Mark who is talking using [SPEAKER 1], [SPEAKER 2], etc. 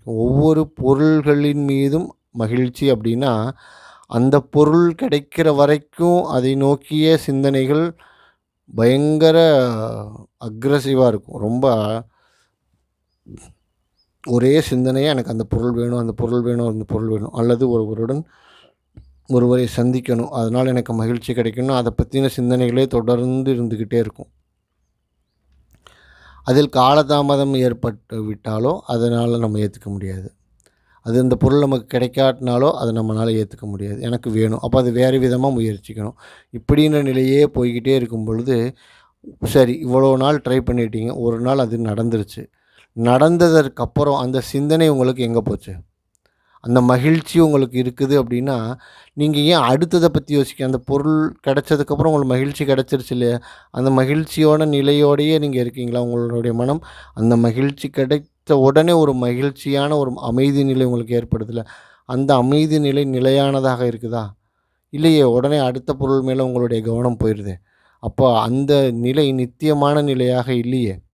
[SPEAKER 1] ஒவ்வொரு பொருள்களின் மீதும் மகிழ்ச்சி அப்படின்னா, அந்த பொருள் கிடைக்கிற வரைக்கும் அதை நோக்கிய சிந்தனைகள் பயங்கர அக்ரஸிவா இருக்கும். ரொம்ப ஒரே சிந்தனையா எனக்கு அந்த பொருள் வேணும், அந்த பொருள் வேணும், அந்த பொருள் வேணும். அல்லது ஒருவருடன் ஒருவரை சந்திக்கணும். அதனால் எனக்கு மகிழ்ச்சி கிடைக்கணும். அத பத்தின சிந்தனைகளே தொடர்ந்து இருந்துக்கிட்டே இருக்கும். அதில் காலதாமதம் ஏற்பட்டு விட்டாலோ, அதனால நம்ம ஏத்துக்க முடியாது. அது அந்த பொருள் நமக்கு கிடைக்காட்டினாலோ, அத நம்மனால ஏத்துக்க முடியாது. எனக்கு வேணும். அப்ப அது வேறு விதமா முயற்சிக்கணும். இப்படின்ற நிலையே போய்க்கிட்டே இருக்கும் பொழுது, சரி இவ்வளோ நாள் ட்ரை பண்ணிட்டீங்க. ஒரு நாள் அது நடந்துருச்சு. நடந்ததற்கப்புறம் அந்த சிந்தனை உங்களுக்கு எங்க போச்சு? அந்த மகிழ்ச்சி உங்களுக்கு இருக்குது அப்படின்னா, நீங்க ஏன் அடுத்தத பத்தி அந்த பொருள் கிடைச்சதுக்கப்புறம் உங்களுக்கு மகிழ்ச்சி கிடைச்சிருச்சு இல்லையா? அந்த மகிழ்ச்சியோட நிலையோடையே நீங்க இருக்கீங்களா? உங்களுடைய மனம் அந்த மகிழ்ச்சி கிடைத்த உடனே ஒரு மகிழ்ச்சியான ஒரு அமைதி நிலை உங்களுக்கு ஏற்படுதுல்ல, அந்த அமைதி நிலை நிலையானதாக இருக்குதா? இல்லையே, உடனே அடுத்த பொருள் மேல உங்களுடைய கவனம் போயிருதே. அப்போ அந்த நிலை நித்தியமான நிலையாக இல்லையே.